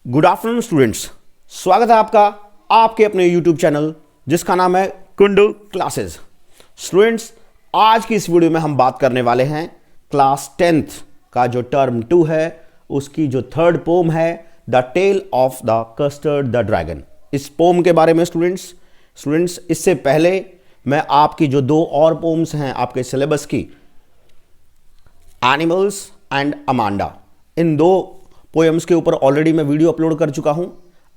Good afternoon students, स्वागत है आपका आपके अपने यूट्यूब चैनल जिसका नाम है कुंडू क्लासेस। स्टूडेंट्स, आज की इस वीडियो में हम बात करने वाले हैं क्लास 10th का जो टर्म 2 है उसकी जो थर्ड पोम है, the tale of the custard the dragon. इस पोम के बारे में स्टूडेंट्स इससे पहले मैं आपकी जो दो और पोम्स हैं आपके सिलेबस की, एनिमल्स एंड अमांडा, इन दो पोएम्स के ऊपर ऑलरेडी मैं वीडियो अपलोड कर चुका हूं।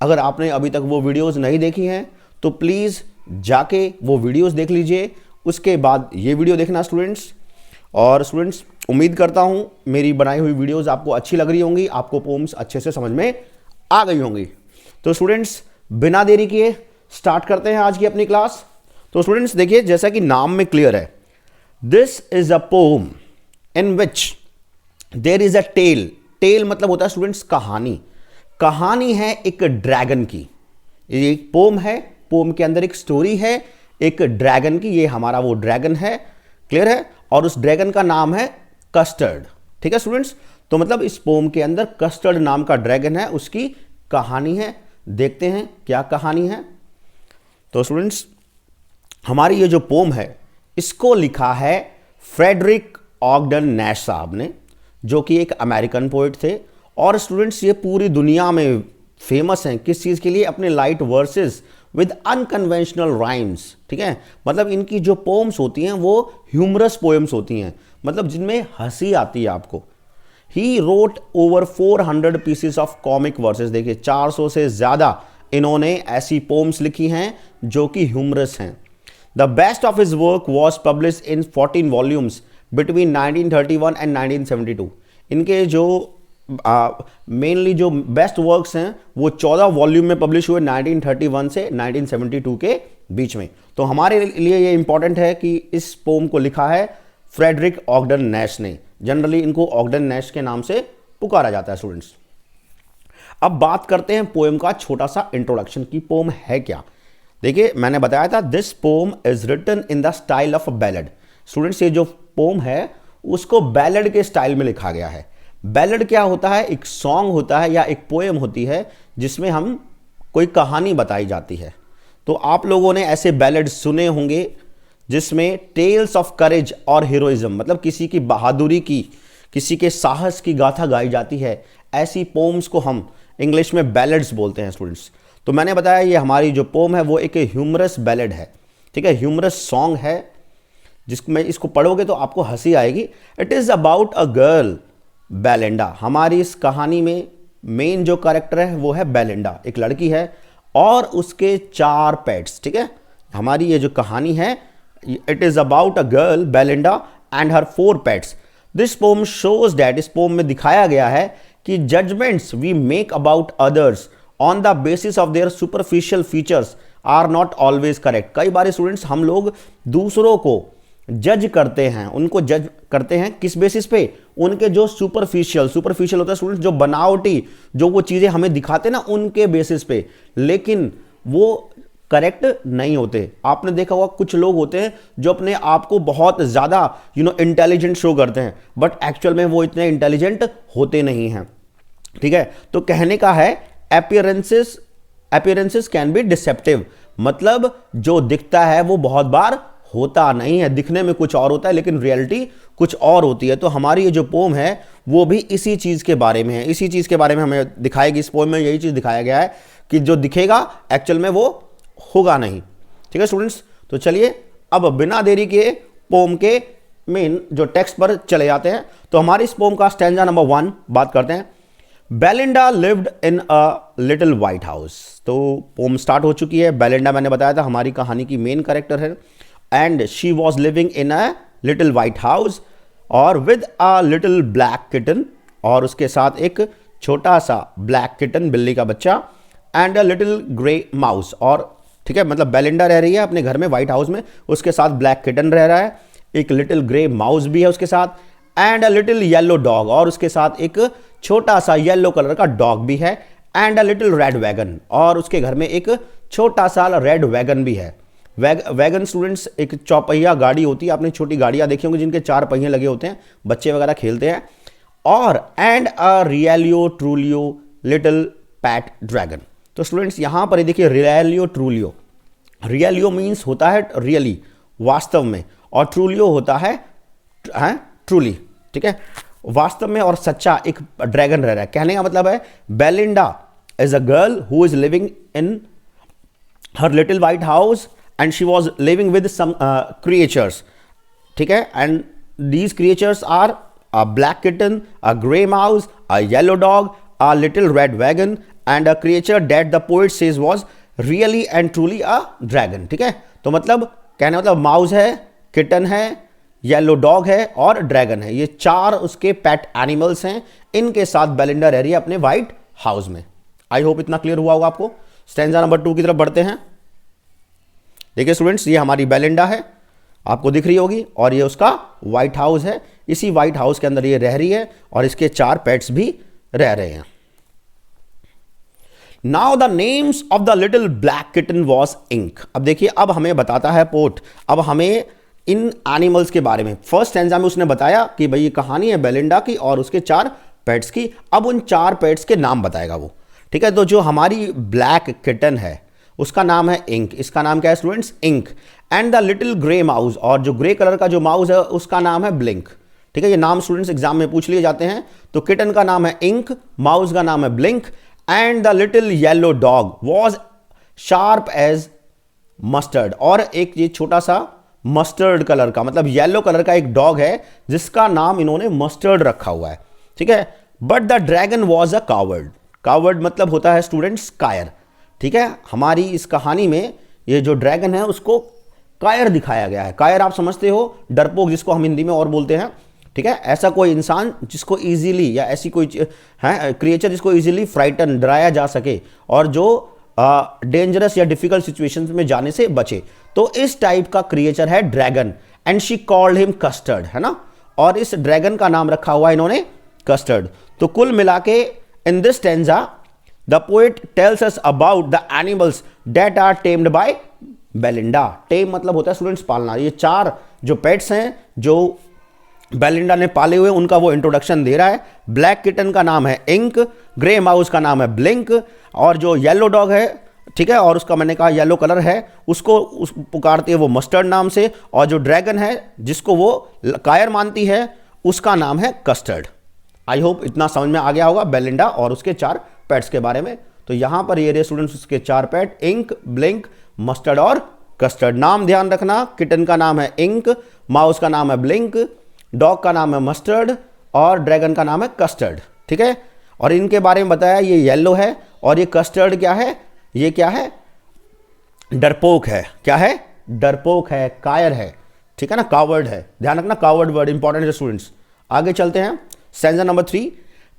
अगर आपने अभी तक वो वीडियोस नहीं देखी हैं तो प्लीज़ जाके वो वीडियोस देख लीजिए, उसके बाद ये वीडियो देखना स्टूडेंट्स। और स्टूडेंट्स, उम्मीद करता हूं मेरी बनाई हुई वीडियोस आपको अच्छी लग रही होंगी, आपको पोम्स अच्छे से समझ में आ गई होंगी। तो स्टूडेंट्स, बिना देरी किए स्टार्ट करते हैं आज की अपनी क्लास। तो स्टूडेंट्स देखिए, जैसा कि नाम में क्लियर है, this is a poem in which there is a tale. Tale मतलब होता है स्टूडेंट्स कहानी है एक ड्रैगन की। ये एक पोम है, पोम के अंदर एक स्टोरी है एक ड्रैगन की। ये हमारा वो ड्रैगन है, क्लियर है, और उस ड्रैगन का नाम है कस्टर्ड। ठीक है स्टूडेंट्स, तो मतलब इस पोम के अंदर कस्टर्ड नाम का ड्रैगन है, उसकी कहानी है। देखते हैं क्या कहानी है। तो स्टूडेंट्स, हमारी ये जो पोम है इसको लिखा है फ्रेडरिक ऑगडन नैश साहब ने, जो कि एक अमेरिकन पोइट थे। और स्टूडेंट्स, ये पूरी दुनिया में फेमस हैं किस चीज़ के लिए? अपने light versus with unconventional rhymes. ठीक है, मतलब इनकी जो पोम्स होती हैं वो ह्यूमरस पोएम्स होती हैं, मतलब जिनमें हंसी आती है आपको। He wrote over 400 pieces of comic versus. देखिए, 400 से ज़्यादा इन्होंने ऐसी पोम्स लिखी हैं जो कि ह्यूमरस हैं। The best of his work was publish in 14 volumes between 1931 and 1972। इनके जो मेनली जो बेस्ट वर्क्स हैं वो 14 वॉल्यूम में पब्लिश हुए 1931 से 1972 के बीच में। तो हमारे लिए ये इंपॉर्टेंट है कि इस पोम को लिखा है फ्रेडरिक ऑगडन नैश ने। जनरली इनको ऑगडन नैश के नाम से पुकारा जाता है स्टूडेंट्स। अब बात करते हैं पोएम का छोटा सा इंट्रोडक्शन की पोम है क्या। देखिए, मैंने बताया था this poem is written in the style of a ballad. Students, ये जो पोम है उसको बैलेड के स्टाइल में लिखा गया है। बैलेड क्या होता है? एक सॉन्ग होता है या एक पोएम होती है जिसमें हम कोई कहानी बताई जाती है। तो आप लोगों ने ऐसे बैलेड सुने होंगे जिसमें टेल्स ऑफ करेज और हीरोइज्म, मतलब किसी की बहादुरी की, किसी के साहस की गाथा गाई जाती है। ऐसी पोम्स को हम इंग्लिश में बैलेड्स बोलते हैं स्टूडेंट्स। तो मैंने बताया ये हमारी जो पोम है वो एक ह्यूमरस बैलेड है। ठीक है, ह्यूमरस सॉन्ग है जिसको मैं इसको पढ़ोगे तो आपको हंसी आएगी। It is about a girl Belinda. हमारी इस कहानी में मेन जो कैरेक्टर है वो है बेलिंडा, एक लड़की है और उसके 4 पेट्स। ठीक है, हमारी ये जो कहानी है, it is about a girl Belinda and her 4 pets. This poem shows that, इस पोम में दिखाया गया है कि judgments we make about others on the basis of their superficial features are not always correct. कई बार स्टूडेंट्स हम लोग दूसरों को जज करते हैं, उनको जज करते हैं किस बेसिस पे? उनके जो सुपरफिशियल होता है स्टूडेंट्स, जो बनावटी जो वो चीज़ें हमें दिखाते हैं ना, उनके बेसिस पे, लेकिन वो करेक्ट नहीं होते। आपने देखा होगा कुछ लोग होते हैं जो अपने आप को बहुत ज़्यादा इंटेलिजेंट शो करते हैं, बट एक्चुअल में वो इतने इंटेलिजेंट होते नहीं हैं। ठीक है, तो कहने का है अपीयरेंसेस कैन बी डिसेप्टिव, मतलब जो दिखता है वो बहुत बार होता नहीं है। दिखने में कुछ और होता है लेकिन रियलिटी कुछ और होती है। तो हमारी ये जो पोम है वो भी इसी चीज़ के बारे में है, इसी चीज़ के बारे में हमें दिखाएगी। इस पोम में यही चीज़ दिखाया गया है कि जो दिखेगा एक्चुअल में वो होगा नहीं। ठीक है स्टूडेंट्स, तो चलिए अब बिना देरी के पोम के मेन जो टेक्स्ट पर चले जाते हैं। तो हमारी इस पोम का स्टैंजा नंबर 1 बात करते हैं। Belinda lived in a little white house. तो पोम स्टार्ट हो चुकी है। बेलिंडा मैंने बताया था हमारी कहानी की मेन कैरेक्टर है। And she was living in a little white house और with a little black kitten, और उसके साथ एक छोटा सा ब्लैक किटन, बिल्ली का बच्चा, and a little grey mouse. और ठीक है, मतलब बेलिंडा रह रही है अपने घर में व्हाइट हाउस में, उसके साथ ब्लैक किटन रह रहा है, एक लिटिल ग्रे माउस भी है उसके साथ, and a little yellow dog, और उसके साथ एक छोटा सा येलो कलर का डॉग भी है, and a little red wagon, और उसके घर में एक छोटा सा रेड वैगन भी है। वैगन स्टूडेंट्स एक चौपहिया गाड़ी होती है, आपने छोटी गाड़ियां देखी होंगी जिनके 4 पहिए लगे होते हैं, बच्चे वगैरह खेलते हैं। और and a रियलियो trulio little pet dragon. तो स्टूडेंट्स यहां पर ये देखिए रियलियो ट्रूलियो, रियलियो मीन्स होता है रियली वास्तव में, और ट्रूलियो होता है ट्रूली, ठीक है, वास्तव में और सच्चा एक ड्रैगन रह रहा है। कहने का मतलब है Belinda is a girl who is living in her little white house and she was living with some creatures, ठीक है, and these creatures are a black kitten, a gray mouse, a yellow dog, a little red wagon and a creature that the poet says was really and truly a dragon। ठीक है, तो मतलब कहने मतलब mouse है, kitten है, yellow dog है और ड्रैगन है, ये चार उसके पेट एनिमल्स हैं। इनके साथ बेलिंडा रह रही है अपने व्हाइट हाउस में। आई होप इतना क्लियर हुआ होगा आपको। स्टैंजा नंबर 2 की तरफ बढ़ते हैं। देखिए स्टूडेंट्स, ये हमारी बेलिंडा है, आपको दिख रही होगी, और ये उसका व्हाइट हाउस है। इसी व्हाइट हाउस के अंदर ये रह रही है और इसके 4 पेट्स भी रह रहे हैं। Now the names of the little black kitten was Ink. अब देखिए, अब हमें बताता है पोर्ट, अब हमें इन एनिमल्स के बारे में फर्स्ट स्टैंजा में उसने बताया कि भाई ये कहानी है बेलिंडा की और उसके 4 पेट्स की। अब उन 4 पेट्स के नाम बताएगा वो, ठीक है। तो जो हमारी ब्लैक किटन है उसका नाम है इंक, इसका नाम क्या है students? Ink. And the little grey mouse, और जो ग्रे कलर का जो माउस है उसका नाम है ब्लिंक, ठीक है। ये नाम स्टूडेंट्स एग्जाम में पूछ लिए जाते हैं। तो किटन का नाम है इंक, माउस का नाम है Blink, and the little yellow dog was sharp as mustard, और एक ये छोटा सा मस्टर्ड कलर का मतलब येलो कलर का एक डॉग है जिसका नाम इन्होंने मस्टर्ड रखा हुआ है, ठीक है। But the dragon was a coward, coward मतलब होता है स्टूडेंट्स कायर, ठीक है। हमारी इस कहानी में ये जो ड्रैगन है उसको कायर दिखाया गया है। कायर आप समझते हो, डरपोक जिसको हम हिंदी में और बोलते हैं, ठीक है। ऐसा कोई इंसान जिसको इजीली, या ऐसी कोई है क्रिएचर जिसको इजीली फ्राइटन, डराया जा सके और जो डेंजरस या डिफिकल्ट सिचुएशंस में जाने से बचे। तो इस टाइप का क्रिएचर है dragon, and she called him custard, है ना। और इस ड्रैगन का नाम रखा हुआ इन्होंने कस्टर्ड। तो कुल मिला के in this stanza the poet tells us about the animals that are tamed by Belinda. Tame मतलब होता है स्टूडेंट्स पालना। ये 4 जो पेट्स हैं जो बेलिंडा ने पाले हुए, उनका वो इंट्रोडक्शन दे रहा है। ब्लैक किटन का नाम है इंक, ग्रे माउस का नाम है ब्लिंक, और जो येलो डॉग है, ठीक है, और उसका मैंने कहा येलो कलर है, उसको पुकारती है वो मस्टर्ड नाम से, और जो ड्रैगन है जिसको वो कायर मानती है उसका नाम है कस्टर्ड। आई होप इतना समझ में आ गया होगा बेलिंडा और उसके 4 पेट्स के बारे में। तो यहां पर ये रहे स्टूडेंट्स उसके 4 पेट, इंक, ब्लिंक, मस्टर्ड और कस्टर्ड। नाम ध्यान रखना, किटन का नाम है इंक, माउस का नाम है ब्लिंक, डॉग का नाम है मस्टर्ड और ड्रैगन का नाम है कस्टर्ड, ठीक है। और इनके बारे में बताया ये येलो है, और ये कस्टर्ड क्या है? ये क्या है? डरपोक है। क्या है? डरपोक है, कायर है, ठीक है ना, कावर्ड है। ध्यान रखना, कावर्ड वर्ड इंपॉर्टेंट है स्टूडेंट्स। आगे चलते हैं, stanza number 3।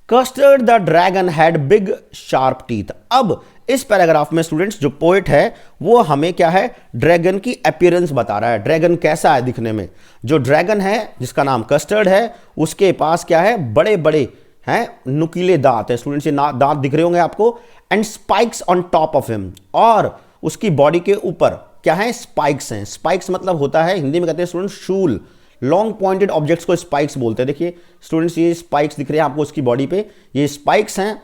Custard the dragon had big sharp teeth. अब इस पैराग्राफ में स्टूडेंट्स जो पोएट है वो हमें क्या है, ड्रैगन की अपीयरेंस बता रहा है, ड्रैगन कैसा है दिखने में। जो ड्रैगन है जिसका नाम कस्टर्ड है, उसके पास क्या है, बड़े बड़े हैं नुकीले दांत है स्टूडेंट्स, ये दांत दिख रहे होंगे आपको, and spikes on top of him, और उसकी बॉडी के ऊपर क्या है, स्पाइक्स हैं। स्पाइक्स मतलब होता है, हिंदी में कहते हैं स्टूडेंट्स शूल, लॉन्ग पॉइंटेड ऑब्जेक्ट्स को स्पाइक्स बोलते हैं। देखिए स्टूडेंट्स ये स्पाइक्स दिख रहे हैं आपको उसकी बॉडी पे, ये स्पाइक्स हैं।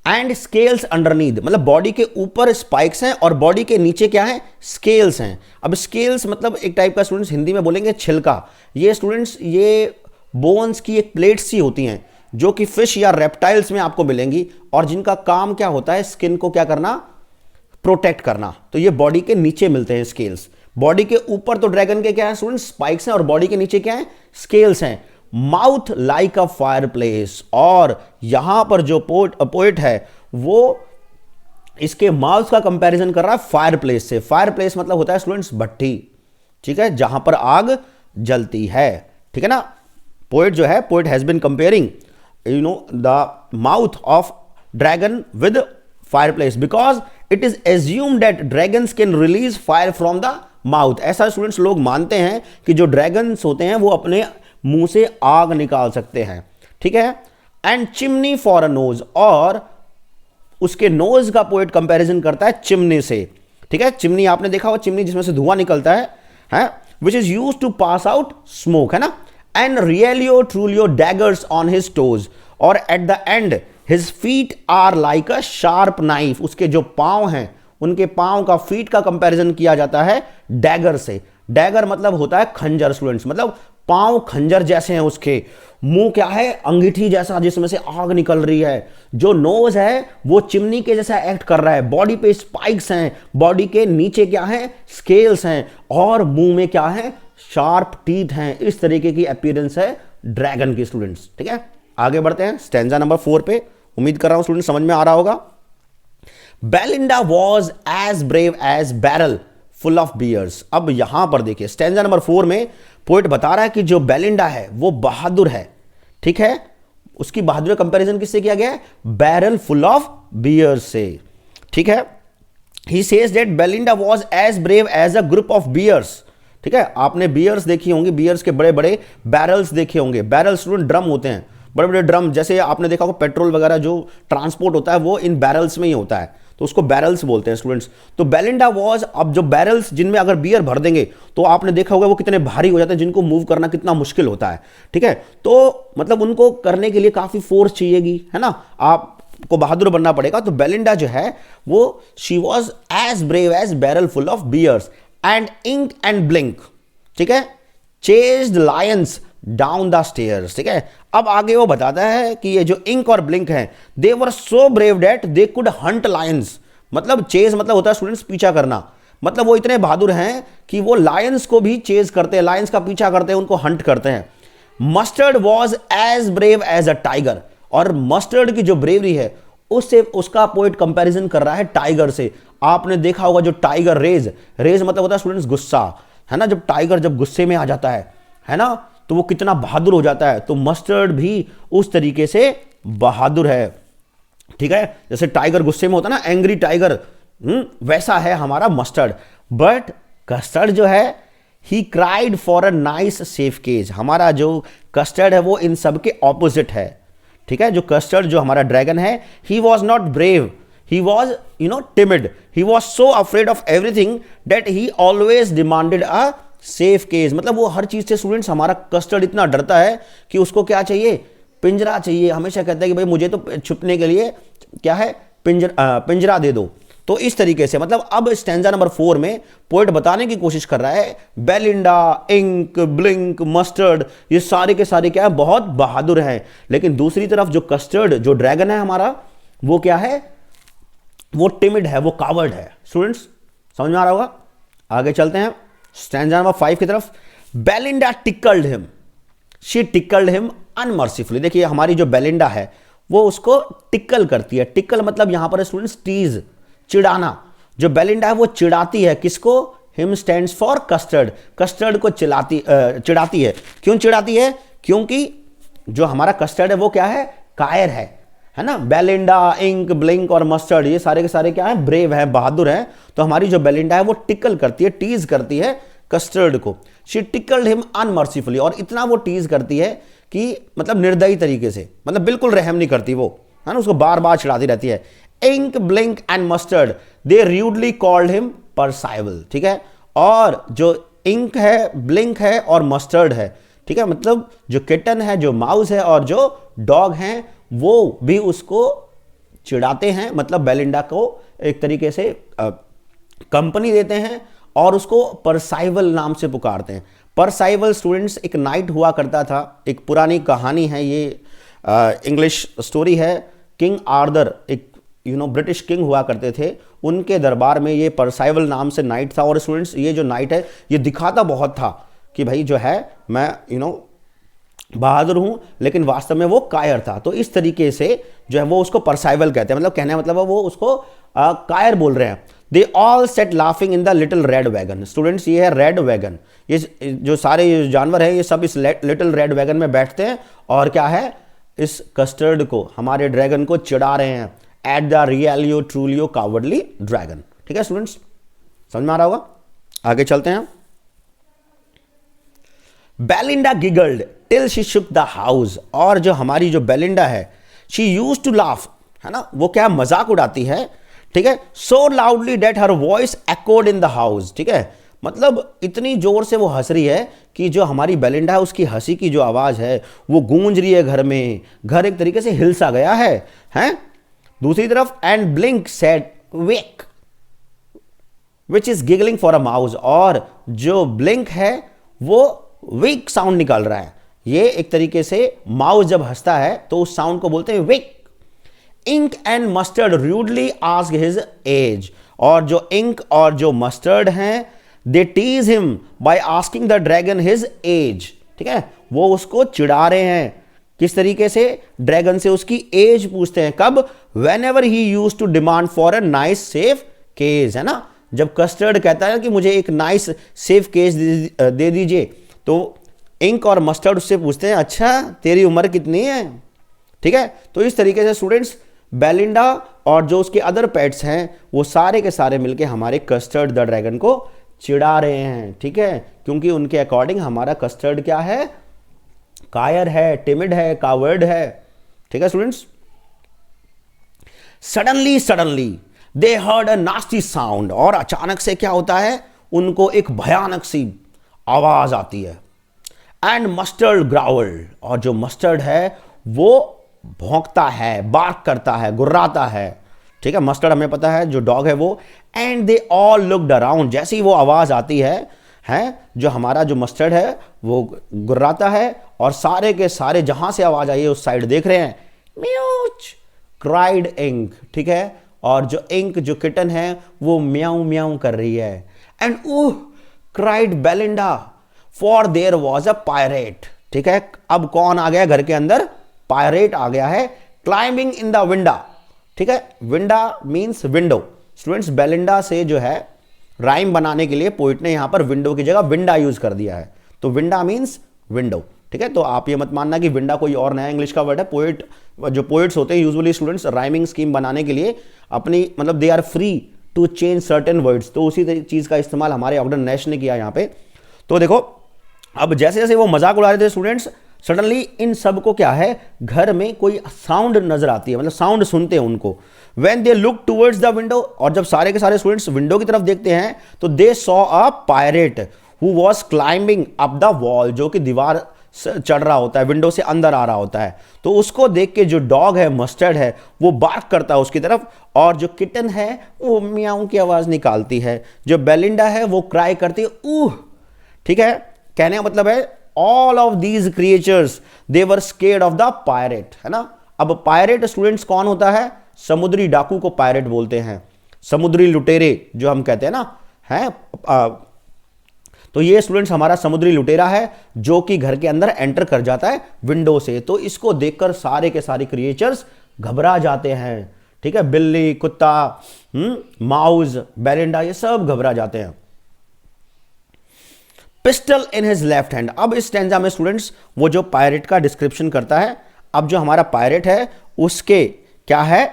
एंड स्केल्स अंडरनीथ, मतलब बॉडी के ऊपर स्पाइक्स हैं और बॉडी के नीचे क्या है, स्केल्स हैं। अब स्केल्स मतलब एक टाइप का स्टूडेंट्स हिंदी में बोलेंगे छिलका। ये स्टूडेंट्स ये बोन्स की एक प्लेट्स सी होती हैं जो कि फिश या रेप्टाइल्स में आपको मिलेंगी, और जिनका काम क्या होता है, स्किन को क्या करना, प्रोटेक्ट करना। तो ये बॉडी के नीचे मिलते हैं स्केल्स। बॉडी के ऊपर तो ड्रैगन के क्या है स्टूडेंट्स, स्पाइक्स हैं, और बॉडी के नीचे क्या है, स्केल्स हैं। Mouth like a fire place, और यहां पर जो पोएट है वो इसके माउथ का कंपैरिजन कर रहा है फायर प्लेस से। फायर प्लेस मतलब होता है स्टूडेंट्स भट्टी, ठीक है, जहां पर आग जलती है, ठीक है ना। पोएट जो है, poet has been comparing the mouth of dragon with fireplace because it is assumed that dragons can release fire from the mouth। ऐसा स्टूडेंट्स लोग मानते हैं कि जो ड्रैगन्स होते हैं वो अपने मुंह से आग निकाल सकते हैं, ठीक है। And chimney for a knows, और उसके नोज का पोएट कंपैरिजन करता है चिमनी से, ठीक है। चिमनी आपने देखा हुआ, चिमनी जिसमें से धुआं निकलता है which is use to pass out smoke, है ना। And realio trulio daggers on his toes, और at the end his feet are like a sharp knife, उसके जो पांव हैं उनके पांव का फीट का कंपैरिजन किया जाता है डैगर से। डैगर मतलब होता है खंजर स्टूडेंट्स, मतलब पांव खंजर जैसे हैं उसके। मुंह क्या है, अंगीठी जैसा जिसमें से आग निकल रही है। जो नोज है वो चिमनी के जैसा एक्ट कर रहा है। बॉडी पे स्पाइक्स हैं, बॉडी के नीचे क्या है, स्केल्स हैं, और मुंह में क्या है, शार्प टीथ हैं। इस तरीके की अपीयरेंस है ड्रैगन की स्टूडेंट्स। ठीक है, आगे बढ़ते हैं स्टैंजा नंबर 4 पे। उम्मीद कर रहा हूं स्टूडेंट समझ में आ रहा होगा। Belinda was as brave as barrel full of bears. अब यहां पर देखिए स्टैंजा नंबर 4 में पोइट बता रहा है कि जो बेलिंडा है वो बहादुर है। ठीक है, उसकी बहादुरी कंपैरिजन किससे किया गया है, बैरल फुल ऑफ बियर्स से। ठीक है, he says that Belinda was as brave as a group of bears. ठीक है, आपने बियर्स देखी होंगी, बियर्स के बड़े बड़े बैरल्स देखे होंगे। बैरल स्टूडेंट ड्रम होते हैं, बड़े बड़े ड्रम, जैसे आपने देखा होगा पेट्रोल वगैरह जो ट्रांसपोर्ट होता है वो इन बैरल्स में ही होता है, तो उसको बैरल्स बोलते हैं स्टूडेंट्स। तो बेलिंडा वॉज, अब जो बैरल्स जिनमें अगर बियर भर देंगे तो आपने देखा होगा वो कितने भारी हो जाते हैं, जिनको मूव करना कितना मुश्किल होता है। ठीक है, तो मतलब उनको करने के लिए काफी फोर्स चाहिएगी, है ना, आपको बहादुर बनना पड़ेगा। तो बेलिंडा जो है वो she was as brave as barrel full of bears and Ink and Blink. ठीक है, chased lions down the stairs. ठीक है, अब आगे वो बताता है कि ये जो इंक और ब्लिंक हैं, they were so brave that they could hunt lions. मतलब चेज मतलब होता है स्टूडेंट्स पीछा करना, मतलब वो इतने बहादुर हैं कि वो लायंस को भी चेज करते हैं, लायंस का पीछा करते हैं, उनको हंट करते हैं। Mustard was as brave as a tiger, और मस्टर्ड की जो ब्रेवरी है उससे उसका पोइट कंपैरिजन कर रहा है टाइगर से। आपने देखा होगा जो टाइगर रेज, रेज मतलब होता है स्टूडेंट्स गुस्सा, है ना, जब टाइगर जब गुस्से में आ जाता है ना, तो वो कितना बहादुर हो जाता है। तो मस्टर्ड भी उस तरीके से बहादुर है। ठीक है, जैसे टाइगर गुस्से में होता है ना, एंग्री टाइगर, वैसा है हमारा मस्टर्ड। बट कस्टर्ड जो है, he cried for a nice safe cage. हमारा जो कस्टर्ड है वो इन सब के ऑपोजिट है। ठीक है, जो कस्टर्ड जो हमारा ड्रैगन है, he was not brave, he was timid, he was so afraid of everything that he always demanded a safe cage। मतलब वो हर चीज से स्टूडेंट्स, हमारा कस्टर्ड इतना डरता है कि उसको क्या चाहिए, पिंजरा चाहिए। हमेशा कहता है कि भाई मुझे तो छुपने के लिए क्या है, पिंजरा दे दो। तो इस तरीके से मतलब अब स्टैंजा नंबर 4 में पोइट बताने की कोशिश कर रहा है बेलिंडा, इंक, ब्लिंक, मस्टर्ड, ये सारे के सारे क्या है, बहुत बहादुर हैं। लेकिन दूसरी तरफ जो कस्टर्ड जो ड्रैगन है हमारा, वो क्या है, वो टिमिड है, वो कावर्ड है। स्टूडेंट्स समझ में आ रहा होगा। आगे चलते हैं स्टैंजा नंबर 5 की तरफ। Belinda tickled him, she tickled him unmercifully. देखिए हमारी जो बेलिंडा है वो उसको टिकल करती है। टिकल मतलब यहां पर स्टूडेंट्स टीज, चिढ़ाना। जो बेलिंडा है वो चिढ़ाती है किसको, him stands for custard, custard को चिढ़ाती है। क्यों चिढ़ाती है, क्योंकि जो हमारा कस्टर्ड है वो क्या है, कायर है ना। बेलिंडा, इंक, ब्लिंक और मस्टर्ड ये सारे के सारे क्या है, ब्रेव है, बहादुर है। तो हमारी जो बेलिंडा है वो टिकल करती है, टीज करती है कस्टर्ड को। शी टिकल्ड हिम अनमर्सीफुली, और इतना वो टीज करती है कि मतलब निर्दयी तरीके से, मतलब बिल्कुल रहम नहीं करती वो, है ना, उसको बार बार चिढ़ाती रहती है। Ink, Blink and Mustard they rudely called him Percival. ठीक है, और जो इंक है, ब्लिंक है और मस्टर्ड है, ठीक है, मतलब जो किटन है, जो माउस है और जो डॉग हैं, वो भी उसको चिढ़ाते हैं, मतलब बेलिंडा को एक तरीके से कंपनी देते हैं और उसको परसाइवल नाम से पुकारते हैं। परसाइवल स्टूडेंट्स एक नाइट हुआ करता था, एक पुरानी कहानी है ये, इंग्लिश स्टोरी है। किंग आर्थर एक ब्रिटिश किंग हुआ करते थे, उनके दरबार में ये परसाइवल नाम से नाइट था। और स्टूडेंट्स ये जो नाइट है ये दिखाता बहुत था कि भाई जो है मैं बहादुर हूं, लेकिन वास्तव में वो कायर था। तो इस तरीके से जो है वो उसको परसाइवल कहते हैं, मतलब कहने मतलब वो उसको कायर बोल रहे हैं। They all set laughing in the little red wagon. Students ये है रेड वैगन, ये जो सारे जानवर हैं ये सब इस लिटिल रेड वैगन में बैठते हैं और क्या है, इस कस्टर्ड को, हमारे ड्रैगन को चिढ़ा रहे हैं। At the रियलियो ट्रूलियो cowardly dragon. ठीक है स्टूडेंट्स, समझ में आ रहा होगा। आगे चलते हैं। Belinda giggled till she shook the house. और जो हमारी जो बेलिंडा है, शी यूज्ड टू लाफ, है ना, वो क्या मजाक उड़ाती है। ठीक है, so loudly that her voice echoed in the house. ठीक है, मतलब इतनी जोर से वो हंस रही है कि जो हमारी बेलिंडा है उसकी हंसी की जो आवाज है वो गूंज रही है घर में, घर एक तरीके से हिल सा गया है, हैं? दूसरी तरफ and blink said wake which is giggling for a mouse, और जो ब्लिंक है वो विक साउंड निकाल रहा है। ये एक तरीके से माउस जब हंसता है तो उस साउंड को बोलते हैं विक। Ink and Mustard rudely ask his age, और जो इंक और जो मस्टर्ड हैं they tease him by asking the dragon his age, ठीक है, वो उसको चिढ़ा रहे हैं। किस तरीके से? ड्रैगन से उसकी एज पूछते हैं। कब? Whenever he used to demand for a nice safe cage, है ना, जब कस्टर्ड कहता है कि मुझे एक नाइस सेफ केज दे दीजिए, तो इंक और मस्टर्ड उससे पूछते हैं अच्छा तेरी उम्र कितनी है, ठीक है। तो इस तरीके से स्टूडेंट्स बेलिंडा और जो उसके अदर पेट्स हैं वो सारे के सारे मिलके हमारे कस्टर्ड द ड्रैगन को चिढ़ा रहे हैं, ठीक है, क्योंकि उनके अकॉर्डिंग हमारा कस्टर्ड क्या है? कायर है, टिमिड है, कावर्ड है, ठीक है students. Suddenly they heard a nasty sound, और अचानक से क्या होता है? उनको एक भयानक सी आवाज आती है। एंड मस्टर्ड ग्राउल्ड, और जो मस्टर्ड है वो भौंकता है, बार्क करता है, गुर्राता है, ठीक है। मस्टर्ड हमें पता है जो डॉग है वो। And they all looked around, जैसे ही वो आवाज आती है जो हमारा जो मस्टर्ड है वो गुर्राता है, और सारे के सारे जहां से आवाज आई है उस साइड देख रहे हैं। म्यूच क्राइड इंक, ठीक है, और जो इंक जो किटन है वो म्याऊ म्याऊ कर रही है। And cried Belinda for their was a pirate, ठीक है। अब कौन आ गया घर के अंदर? पायरेट आ गया है, क्लाइंबिंग इन द विंडा, ठीक है। विंडा मींस विंडो। स्टूडेंट्स बेलिंडा से जो है राइम बनाने के लिए पोइट ने यहां पर विंडो की जगह विंडा यूज कर दिया है, तो विंडा मींस विंडो, ठीक है। तो आप ये मत मानना कि विंडा कोई और नया इंग्लिश का वर्ड है। पोइट जो पोइट्स होते हैं यूजुअली स्टूडेंट्स राइमिंग स्कीम बनाने के लिए अपनी मतलब they are free to change certain words, तो उसी चीज का इस्तेमाल हमारे ऑगडन नैश ने किया यहाँ पे। तो देखो अब जैसे जैसे वो मजाक उड़ा रहे थे स्टूडेंट्स, सडनली इन सब को क्या है, घर में कोई साउंड नजर आती है, मतलब साउंड सुनते हैं उनको। When they look towards the window, और जब सारे के सारे स्टूडेंट्स विंडो की तरफ देखते हैं तो they saw a pirate who was climbing up the wall, जो कि दीवार चढ़ रहा होता है, विंडो से अंदर आ रहा होता है। तो उसको देख के जो डॉग है मस्टर्ड है वो बार्क करता है उसकी तरफ, और जो किटन है वो म्याऊं की आवाज निकालती है। जो बेलिंडा है वो क्राई करती है ऊह, ठीक है। कहने का मतलब है all of these creatures they were scared of the pirate, है ना। अब पायरेट स्टूडेंट्स कौन होता है? समुद्री डाकू को पायरेट बोलते हैं, समुद्री लुटेरे जो हम कहते हैं ना, है। तो ये स्टूडेंट्स हमारा समुद्री लुटेरा है जो कि घर के अंदर एंटर कर जाता है विंडो से। तो इसको देखकर सारे के सारे क्रिएचर्स घबरा जाते हैं, ठीक है। बिल्ली, कुत्ता, माउस, बेलिंडा, ये सब घबरा जाते हैं। Pistol in his left hand, अब इस स्टैंजा में स्टूडेंट्स वो जो पायरेट का डिस्क्रिप्शन करता है। अब जो हमारा पायरेट है उसके क्या है,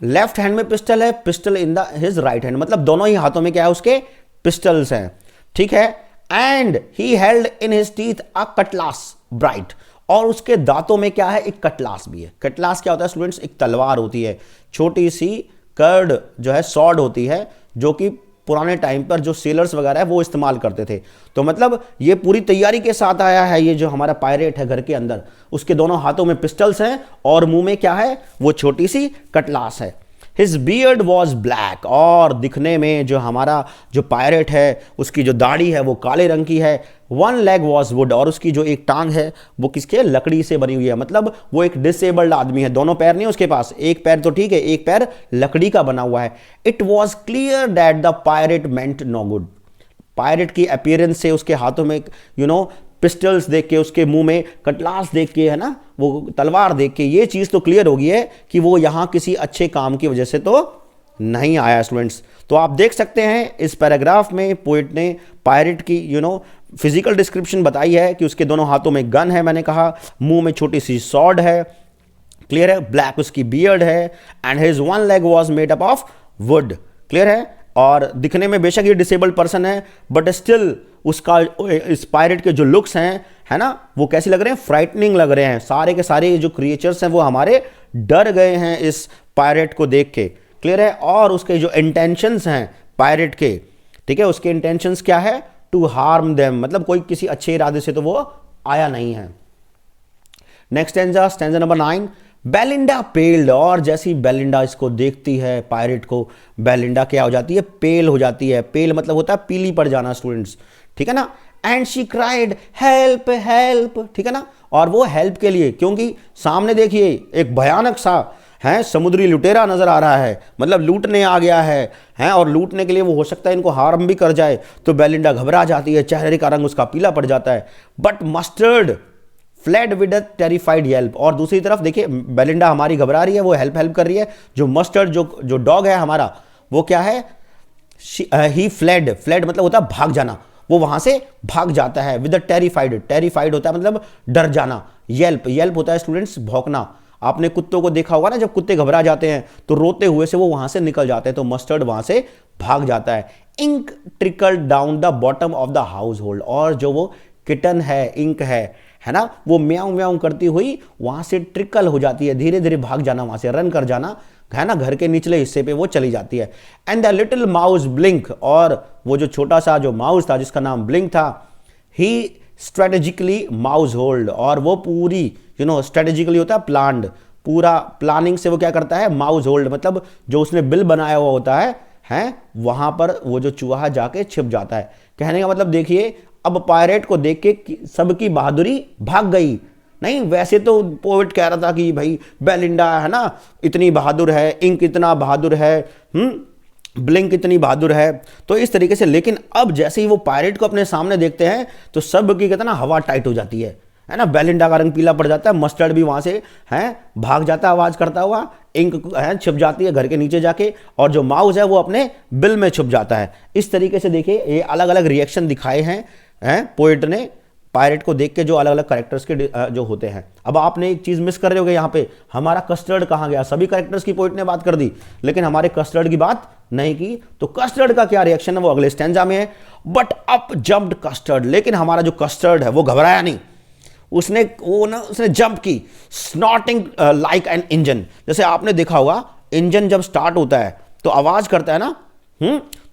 लेफ्ट हैंड में पिस्टल है, pistol in the his right hand, मतलब दोनों ही हाथों में क्या है उसके पिस्टल्स हैं, ठीक है। And he held in his teeth a Cutlass bright, और उसके दांतों में क्या है, एक कटलास भी है। कटलास क्या होता है स्टूडेंट्स? एक तलवार होती है, छोटी सी कर्ड जो है सॉर्ड होती है, जो कि पुराने टाइम पर जो सेलर्स वगैरह है वो इस्तेमाल करते थे। तो मतलब ये पूरी तैयारी के साथ आया है ये जो हमारा पायरेट है घर के अंदर, उसके दोनों हाथों में पिस्टल्स हैं और मुंह में क्या है, वो छोटी सी कटलास है। हिज बियर्ड वॉज ब्लैक, और दिखने में जो हमारा जो पायरेट है उसकी जो दाढ़ी है वो काले रंग की है। वन लेग वॉज वुड, और उसकी जो एक टांग है वो किसके, लकड़ी से बनी हुई है, मतलब वो एक डिसेबल्ड आदमी है, दोनों पैर नहीं उसके पास, एक पैर तो ठीक है, एक पैर लकड़ी का बना हुआ है। It was clear that the pirate meant no good, pirate की अपीयरेंस से, उसके हाथों में पिस्टल्स देख के, उसके मुंह में कटलास देख के, है ना, वो तलवार देख के ये चीज तो क्लियर हो गई है कि वो यहां किसी अच्छे काम की वजह से तो नहीं आया स्टूडेंट्स। तो आप देख सकते हैं इस पैराग्राफ में पोइट ने पायरेट की फिजिकल डिस्क्रिप्शन बताई है कि उसके दोनों हाथों में गन है, मैंने कहा, मुंह में छोटी सी सॉर्ड है, क्लियर है, ब्लैक उसकी बियर्ड है, and his one leg was made up of would, clear है। और दिखने में बेशक ये डिसेबल्ड पर्सन है, बट स्टिल उसका इस पायरेट के जो लुक्स हैं, है ना, वो कैसे लग रहे हैं, फ्राइटनिंग लग रहे हैं। सारे के सारे जो क्रिएचर्स हैं वो हमारे डर गए हैं इस पायरेट को देख के, क्लियर है। और उसके जो इंटेंशंस हैं पायरेट के, ठीक है, उसके इंटेंशंस क्या है, टू हार्म देम, मतलब कोई किसी अच्छे इरादे से तो वो आया नहीं है। Next stanza, stanza number 9, Belinda पेल्ड, और जैसी बेलिंडा इसको देखती है पायरेट को, बेलिंडा क्या हो जाती है, पेल हो जाती है। पेल मतलब होता है पीली पड़ जाना स्टूडेंट्स, ठीक है ना। And she cried help help, ठीक है ना, और वो हेल्प के लिए, क्योंकि सामने देखिए एक भयानक सा है समुद्री लुटेरा नजर आ रहा है, मतलब लूटने आ गया है और लूटने के लिए वो हो सकता है इनको हार्म भी कर जाए। तो बेलिंडा घबरा जाती है, चेहरे का रंग उसका पीला पड़ जाता है। But mustard fled with a terrified Yelp, और दूसरी तरफ देखिए बेलिंडा हमारी घबरा रही है, वो हेल्प कर रही है। जो मस्टर्ड जो डॉग है हमारा, वो क्या है, ही फ्लैड, फ्लैड मतलब होता है भाग जाना, वो वहां से भाग जाता है। विद अ टेरिफाइड, टेरिफाइड होता है मतलब डर जाना। येल्प, येल्प होता है स्टूडेंट्स भौंकना। आपने कुत्तों को देखा होगा ना, जब कुत्ते घबरा जाते हैं तो रोते हुए से वो वहां से निकल जाते हैं, तो मस्टर्ड वहां से भाग जाता है। Ink trickled down the bottom of the household, और जो वो किटन है, इंक है ना, वो म्याऊं म्याऊं करती हुई वहां से ट्रिकल हो जाती है, धीरे धीरे भाग जाना, वहां से रन कर जाना है ना, घर के निचले हिस्से पे वो चली जाती है। And the little mouse blink, और वो जो छोटा सा जो माउस था जिसका नाम ब्लिंक था, ही स्ट्रेटेजिकली माउस होल्ड, और वो पूरी स्ट्रेटेजिकली होता है प्लान्ड, पूरा प्लानिंग से वो क्या करता है, माउस होल्ड मतलब जो उसने बिल बनाया हुआ होता है वहां पर वो जो चूहा जाके छिप जाता है। कहने का मतलब देखिए, अब पायरेट को देख के सबकी बहादुरी भाग गई। नहीं, वैसे तो पोएट कह रहा था कि भाई बेलिंडा है ना इतनी बहादुर है, इंक इतना बहादुर है, ब्लिंक इतनी बहादुर है, तो इस तरीके से। लेकिन अब जैसे ही वो पायरेट को अपने सामने देखते हैं तो सब की कहते ना हवा टाइट हो जाती है ना, बेलिंडा का रंग पीला पड़ जाता है, मस्टर्ड भी वहां से भाग जाता है आवाज करता हुआ, इंक छिप जाती है घर के नीचे जाके, और जो माउस है वो अपने बिल में छुप जाता है। इस तरीके से देखिए ये अलग अलग रिएक्शन दिखाए हैं पोएट ने पायरेट को देख के, जो अलग अलग कैरेक्टर्स के जो होते हैं। अब आपने एक चीज मिस कर रहे होगे यहाँ पे, हमारा कस्टर्ड कहाँ गया? सभी कैरेक्टर्स की पोएट ने बात कर दी, लेकिन हमारे कस्टर्ड की बात नहीं की। तो कस्टर्ड का क्या रिएक्शन है वो अगले स्टैंजा में है। बट अप जंप्ड कस्टर्ड, लेकिन हमारा जो कस्टर्ड है वो घबराया नहीं, उसने जंप की, स्नॉटिंग लाइक एन इंजन। जैसे आपने देखा होगा इंजन जब स्टार्ट होता है तो आवाज करता है ना,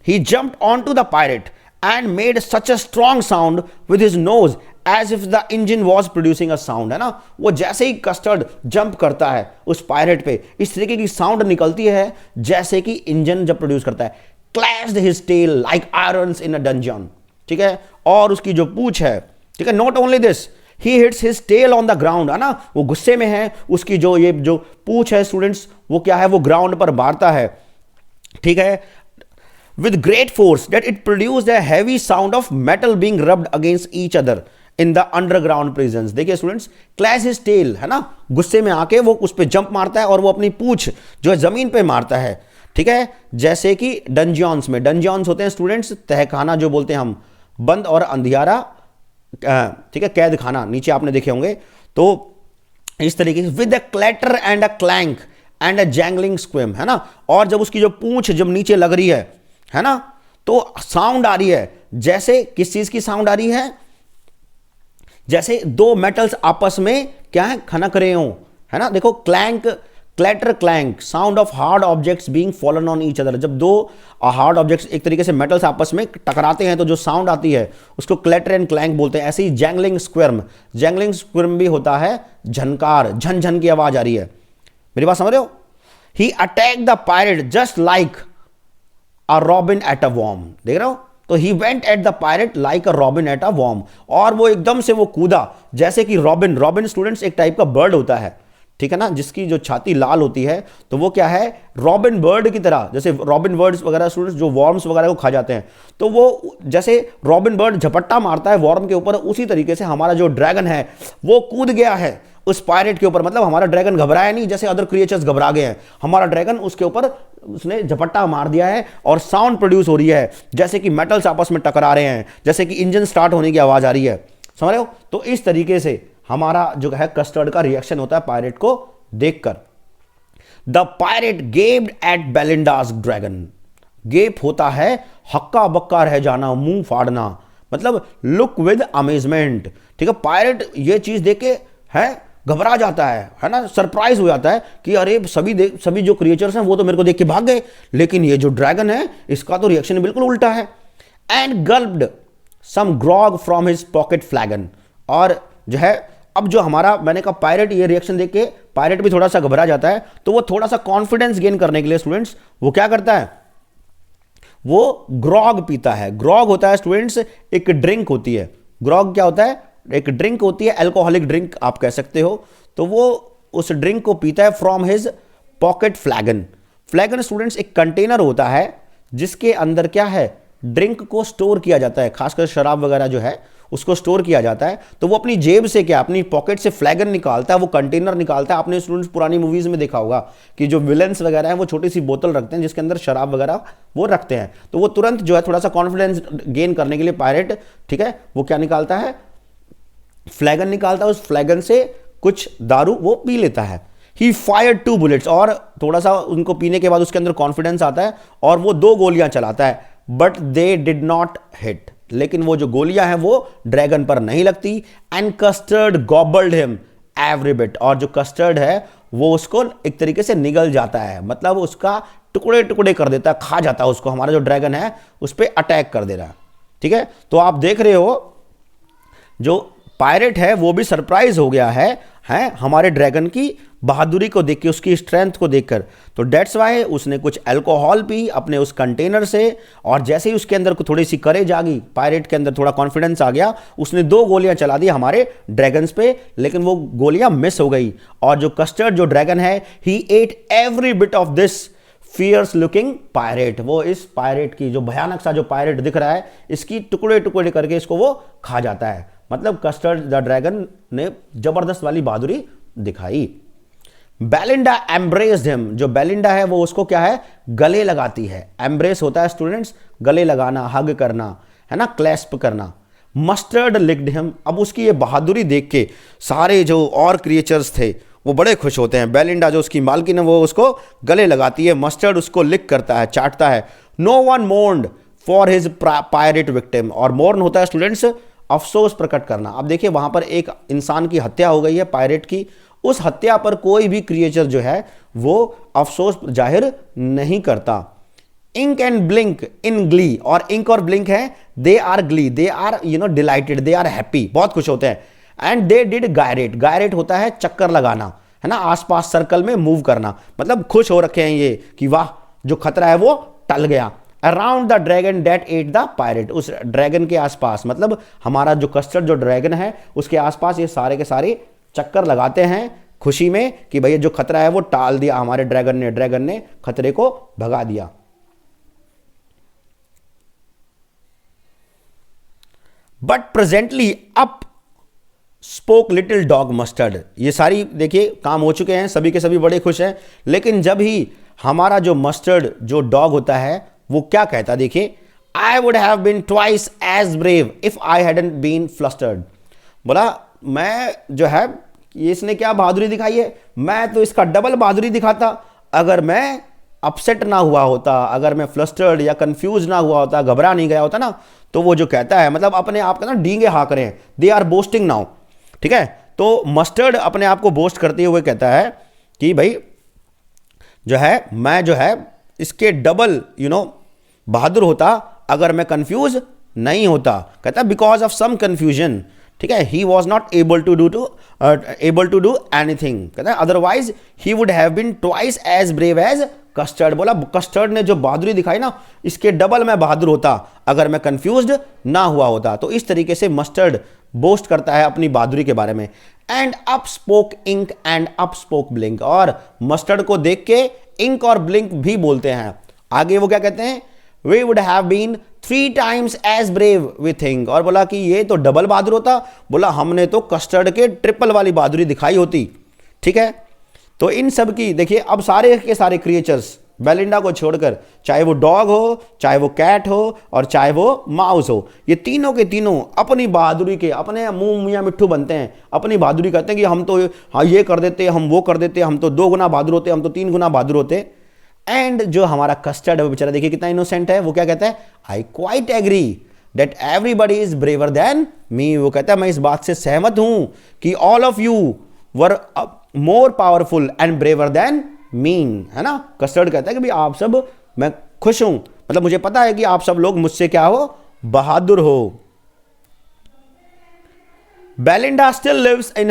he jumped on to the pirate and made such a strong sound with his nose as if the engine was producing a sound, है ना। वो जैसे ही कस्टर्ड जंप करता है उस पायरेट पे, इस तरीके की साउंड निकलती है जैसे कि इंजन जब प्रोड्यूस करता है। Clashed his tail like irons in a dungeon, ठीक है, और उसकी जो पूंछ है, ठीक है, not only this, he hits his tail on the ground, है ना, वो गुस्से में है, उसकी जो पूंछ है स्टूडेंट्स, वो क्या है, वो ग्राउंड पर मारता है, ठीक है, with great force that it produced a heavy sound of metal being rubbed against each other in the underground prisons। देखिए स्टूडेंट्स, clash his tail, है ना, गुस्से में आके वो उस पे जंप मारता है और वो अपनी पूंछ जो है जमीन पे मारता है, ठीक है, जैसे कि डंजियंस में, डंजियंस होते हैं स्टूडेंट्स तहखाना जो बोलते हैं हम, बंद और अंधियारा, ठीक है, कैद खाना, नीचे आपने देखे होंगे। तो इस तरीके से with a clatter and a clank and a jangling squirm, है ना, और जब उसकी जो पूंछ जब नीचे लग रही है ना, तो साउंड आ रही है, जैसे किस चीज की साउंड आ रही है, जैसे दो मेटल्स आपस में क्या है, खनक रहे हो, है ना। देखो clank, clatter clank, sound of hard objects being fallen on each other. जब दो हार्ड ऑब्जेक्ट्स एक तरीके से मेटल्स आपस में टकराते हैं तो जो साउंड आती है उसको क्लैटर एंड क्लैंक बोलते हैं। ऐसे ही जैंगलिंग स्क्विर्म, जैंगलिंग स्क्विर्म भी होता है झनकार, झन झन की आवाज आ रही है, मेरी बात समझ रहे हो। He attack the pirate just like a robin at a worm, देख रहे हो, तो he went at the pirate like a robin at a worm, और वो एकदम से वो कूदा जैसे कि रॉबिन, रॉबिन स्टूडेंट्स एक टाइप का बर्ड होता है, ठीक है ना, जिसकी जो छाती लाल होती है, तो वो क्या है, रॉबिन बर्ड की तरह, जैसे रॉबिन बर्ड्स वगैरह स्टूडेंट्स जो वॉर्म्स वगैरह को खा जाते हैं, तो वो जैसे रॉबिन बर्ड झपट्टा मारता है वॉर्म के ऊपर, उसी तरीके से हमारा जो ड्रैगन है वो कूद गया है उस पायरेट के ऊपर। मतलब हमारा ड्रैगन घबराया नहीं जैसे अदर क्रिएचर्स घबरा गए हैं, हमारा ड्रैगन उसके ऊपर उसने झपट्टा मार दिया है, और साउंड प्रोड्यूस हो रही है जैसे कि मेटल्स आपस में टकरा रहे हैं, जैसे कि इंजन स्टार्ट होने की आवाज आ रही है, समझ रहे हो। तो इस तरीके से हमारा जो है कस्टर्ड का रिएक्शन होता है पायरेट को देखकर। The pirate gaped at Belinda's dragon, gape होता है हक्का बक्का रह जाना, मुंह फाड़ना, मतलब लुक विद अमेजमेंट, ठीक है। पायरेट ये चीज देख के है घबरा जाता है ना, सरप्राइज हो जाता है कि अरे सभी जो क्रिएचर्स हैं वो तो मेरे को देख के भाग गए, लेकिन ये जो ड्रैगन है इसका तो रिएक्शन बिल्कुल उल्टा है। And gulped some grog from his pocket flagon. और जो है अब जो हमारा, मैंने कहा पायरेट ये रिएक्शन देख के पायरेट भी थोड़ा सा घबरा जाता है, तो वो थोड़ा सा कॉन्फिडेंस गेन करने के लिए स्टूडेंट्स वो क्या करता है, वो ग्रॉग पीता है। ग्रॉग होता है स्टूडेंट्स एक ड्रिंक होती है। ग्रॉग क्या होता है, एक ड्रिंक होती है, अल्कोहलिक ड्रिंक आप कह सकते हो। तो वो उस ड्रिंक को पीता है फ्रॉम हिज पॉकेट फ्लैगन। फ्लैगन स्टूडेंट्स एक कंटेनर होता है जिसके अंदर क्या है, ड्रिंक को स्टोर किया जाता है, खासकर शराब वगैरह जो है उसको स्टोर किया जाता है। तो वो अपनी जेब से क्या, अपनी पॉकेट से फ्लैगन निकालता है, वो कंटेनर निकालता है। आपने स्टूडेंट्स पुरानी मूवीज में देखा होगा कि जो विलेंस वगैरह हैं वो छोटी सी बोतल रखते हैं जिसके अंदर शराब वगैरह वो रखते हैं। तो वो तुरंत जो है थोड़ा सा कॉन्फिडेंस गेन करने के लिए पायरेट, ठीक है, वो क्या निकालता है, फ्लैगन निकालता है, उस फ्लैगन से कुछ दारू वो पी लेता है। ही फायर्ड 2 बुलेट्स, और थोड़ा सा उनको पीने के बाद उसके अंदर कॉन्फिडेंस आता है और वो 2 गोलियां चलाता है। But they did not hit, लेकिन वो जो गोलियां हैं वो ड्रैगन पर नहीं लगती। And custard गॉबल्ड him every bit, और जो कस्टर्ड है वो उसको एक तरीके से निगल जाता है, मतलब उसका टुकड़े टुकड़े कर देता है, खा जाता है उसको। हमारा जो ड्रैगन है उस पर अटैक कर दे रहा है, ठीक है। तो आप देख रहे हो जो पायरेट है वो भी सरप्राइज हो गया है हमारे ड्रैगन की बहादुरी को देख के, उसकी स्ट्रेंथ को देखकर। तो डेट्स वाई उसने कुछ अल्कोहल पी अपने उस कंटेनर से, और जैसे ही उसके अंदर थोड़ी सी करेज आ गई, पायरेट के अंदर थोड़ा कॉन्फिडेंस आ गया, उसने 2 गोलियां चला दी हमारे ड्रैगन्स पे, लेकिन वो गोलियां मिस हो गई। और जो कस्टर्ड जो ड्रैगन है, he ate every bit of this fierce looking pirate, वो इस पायरेट की, जो भयानक सा जो पायरेट दिख रहा है, इसकी टुकड़े टुकड़े करके इसको वो खा जाता है। मतलब कस्टर्ड द ड्रैगन ने जबरदस्त वाली बहादुरी दिखाई। बेलिंडा एम्ब्रेस्ड हिम, जो बेलिंडा है वो उसको क्या है, गले लगाती है। एम्ब्रेस होता है स्टूडेंट्स गले लगाना, हग करना, है ना, क्लैस्प करना। मस्टर्ड लिक्ड हिम, अब उसकी ये बहादुरी देख के सारे जो और क्रिएचर्स थे वो बड़े खुश होते हैं। बेलिंडा जो उसकी मालकिन है वो उसको गले लगाती है, मस्टर्ड उसको लिक करता है, चाटता है। No one mourned for his pirate victim, और मोर्न होता है स्टूडेंट्स अफसोस प्रकट करना। अब देखिए वहां पर एक इंसान की हत्या हो गई है पायरेट की, उस हत्या पर कोई भी क्रिएचर जो है वो अफसोस जाहिर नहीं करता। Ink and Blink in glee, और इंक और ब्लिंक है they are glee, they are delighted, they are happy, बहुत खुश होते हैं। एंड दे डिड गायरेट, गायरेट होता है चक्कर लगाना, है ना, आसपास सर्कल में मूव करना, मतलब खुश हो रखे हैं ये कि वाह जो खतरा है वो टल गया। अराउंड द ड्रैगन डेट एट द पायरेट, उस ड्रैगन के आसपास, मतलब हमारा जो कस्टर्ड जो ड्रैगन है उसके आसपास ये सारे के सारे चक्कर लगाते हैं खुशी में कि भैया जो खतरा है वो टाल दिया हमारे ड्रैगन ने खतरे को भगा दिया। But presently up spoke little dog mustard, ये सारी देखिए काम हो चुके हैं, सभी के सभी बड़े खुश हैं। लेकिन जब ही हमारा जो मस्टर्ड जो डॉग होता है वो क्या कहता, देखिए, I would have been twice as brave if I hadn't been flustered, बोला मैं जो है, इसने क्या बहादुरी दिखाई है, मैं तो इसका डबल बहादुरी दिखाता अगर मैं अपसेट ना हुआ होता, अगर मैं फ्लस्टर्ड या कंफ्यूज ना हुआ होता, घबरा नहीं गया होता ना। तो वो जो कहता है, मतलब अपने आप का ना डींगे हाँक रहे हैं, दे आर बोस्टिंग नाउ, ठीक है। तो मस्टर्ड अपने आप को बोस्ट करते हुए कहता है कि भाई जो है मैं जो है इसके डबल बहादुर होता अगर मैं कंफ्यूज नहीं होता। कहता है बिकॉज ऑफ सम कंफ्यूजन, ठीक है, he was not able to do anything, कहता है otherwise he would have been twice as brave as Custard, बोला कस्टर्ड ने जो बहादुरी दिखाई ना इसके डबल मैं बहादुर होता अगर मैं कंफ्यूज्ड ना हुआ होता। तो इस तरीके से मस्टर्ड बोस्ट करता है अपनी बहादुरी के बारे में। And up spoke Ink and up spoke Blink, और मस्टर्ड को देख के इंक और ब्लिंक भी बोलते हैं। आगे वो क्या कहते हैं, we would have been 3 times as brave we think, और बोला कि ये तो डबल बहादुर होता, बोला हमने तो कस्टर्ड के ट्रिपल वाली बहादुरी दिखाई होती, ठीक है। तो इन सब की देखिए अब सारे के सारे क्रिएचर्स बेलिंडा को छोड़कर, चाहे वो डॉग हो, चाहे वो कैट हो और चाहे वो माउस हो, ये तीनों के तीनों अपनी बहादुरी के अपने मुंह मियाँ मिट्ठू बनते हैं, अपनी बहादुरी कहते हैं कि हम तो हाँ ये कर देते, हम वो कर देते, हम तो 2 गुना बहादुर होते, हम तो 3 गुना बहादुर होते। एंड जो हमारा कस्टर्ड है वो बेचारा देखिए कितना इनोसेंट है, वो क्या कहता है, I quite agree that everybody is braver than me, वो कहता है मैं इस बात से सहमत हूं कि all of you were more powerful and braver than mean, है ना। कस्टर्ड कहता है कि भाई आप सब, मैं खुश हूं, मतलब मुझे पता है कि आप सब लोग मुझसे क्या हो, बहादुर हो। Belinda still lives in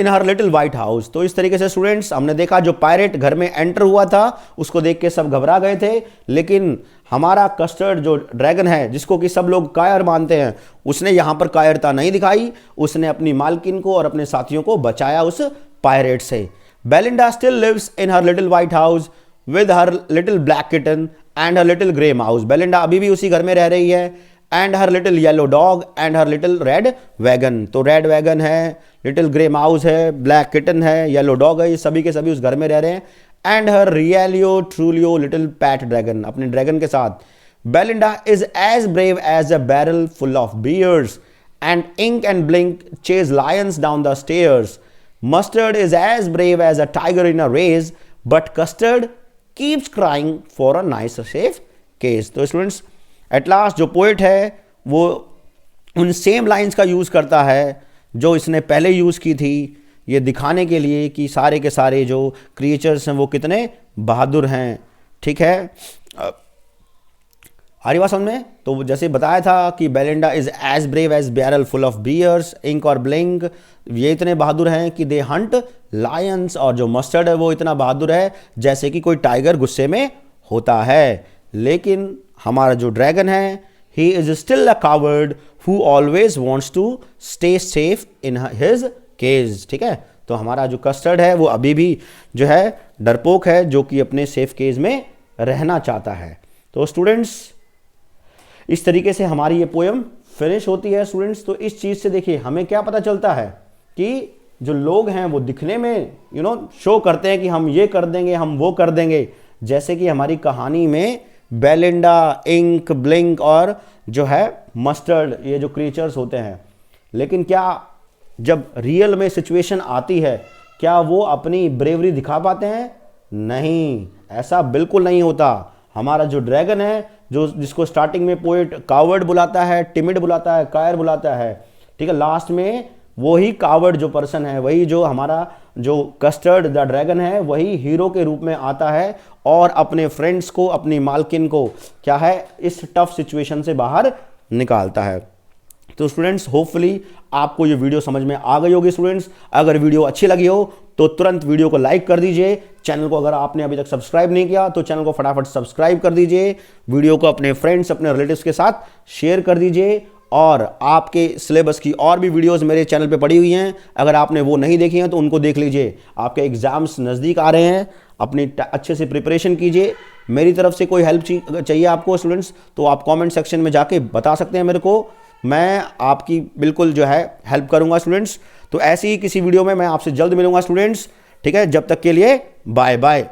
her little white house. तो इस तरीके से स्टूडेंट्स हमने देखा जो पायरेट घर में एंटर हुआ था उसको देख के सब घबरा गए थे, लेकिन हमारा कस्टर्ड जो ड्रैगन है जिसको कि सब लोग कायर मानते हैं, उसने यहां पर कायरता नहीं दिखाई, उसने अपनी मालकिन को और अपने साथियों को बचाया उस पायरेट से। Belinda still lives in her little white house with her little black kitten and her little grey mouse. Belinda अभी भी उसी घर में रह रही है। And her little yellow dog and her little red wagon. तो रेड वैगन है, लिटिल ग्रे माउस है, ब्लैक किटन है, येलो डॉग है, ये सभी के सभी उस घर में रह रहे हैं। And her realio trulio little pet dragon, अपने ड्रैगन के साथ। Belinda is as brave as a barrel full of bears and Ink and Blink chase lions down the stairs. Mustard is as brave as a tiger in a race but Custard keeps crying for a nice safe case. तो students at last जो poet है वो उन same lines का use करता है जो इसने पहले यूज़ की थी, ये दिखाने के लिए कि सारे के सारे जो क्रिएचर्स हैं वो कितने बहादुर हैं। ठीक है, आ रही बात समझ में? तो जैसे बताया था कि Belinda is as brave as barrel full of bears, Ink और ब्लिंक, ये इतने बहादुर हैं कि दे हंट लायंस, और जो मस्टर्ड है वो इतना बहादुर है जैसे कि कोई टाइगर गुस्से में होता है। लेकिन हमारा जो ड्रैगन है he is still a coward who always wants to stay safe in his cage. ठीक है, तो हमारा जो कस्टर्ड है वो अभी भी जो है डरपोक है, जो कि अपने सेफ केज में रहना चाहता है। तो स्टूडेंट्स इस तरीके से हमारी ये पोएम फिनिश होती है। स्टूडेंट्स तो इस चीज से देखिए हमें क्या पता चलता है कि जो लोग हैं वो दिखने में शो करते हैं कि हम ये कर देंगे, हम वो कर देंगे, जैसे कि हमारी कहानी में बेलिंडा, इंक, ब्लिंक और जो है मस्टर्ड, ये जो क्रिएचर्स होते हैं, लेकिन क्या जब रियल में सिचुएशन आती है क्या वो अपनी ब्रेवरी दिखा पाते हैं? नहीं, ऐसा बिल्कुल नहीं होता। हमारा जो ड्रैगन है, जो जिसको स्टार्टिंग में पोएट कावर्ड बुलाता है, टिमिड बुलाता है, कायर बुलाता है, ठीक है, लास्ट में वही कावर्ड जो पर्सन है, वही जो हमारा जो कस्टर्ड द ड्रैगन है, वही हीरो के रूप में आता है और अपने फ्रेंड्स को, अपनी मालकिन को क्या है इस टफ सिचुएशन से बाहर निकालता है। तो स्टूडेंट्स होपफुली आपको ये वीडियो समझ में आ गई होगी। स्टूडेंट्स अगर वीडियो अच्छी लगी हो तो तुरंत वीडियो को लाइक कर दीजिए। चैनल को अगर आपने अभी तक सब्सक्राइब नहीं किया तो चैनल को फटाफट सब्सक्राइब कर दीजिए। वीडियो को अपने फ्रेंड्स, अपने रिलेटिव्स के साथ शेयर कर दीजिए। और आपके सिलेबस की और भी वीडियोस मेरे चैनल पे पड़ी हुई हैं, अगर आपने वो नहीं देखी हैं तो उनको देख लीजिए। आपके एग्जाम्स नज़दीक आ रहे हैं, अपनी अच्छे से प्रिपरेशन कीजिए। मेरी तरफ से कोई हेल्प चाहिए आपको स्टूडेंट्स तो आप कमेंट सेक्शन में जाके बता सकते हैं मेरे को, मैं आपकी बिल्कुल जो है हेल्प करूंगा स्टूडेंट्स। तो ऐसी ही किसी वीडियो में मैं आपसे जल्द मिलूंगा स्टूडेंट्स। ठीक है, जब तक के लिए बाय बाय।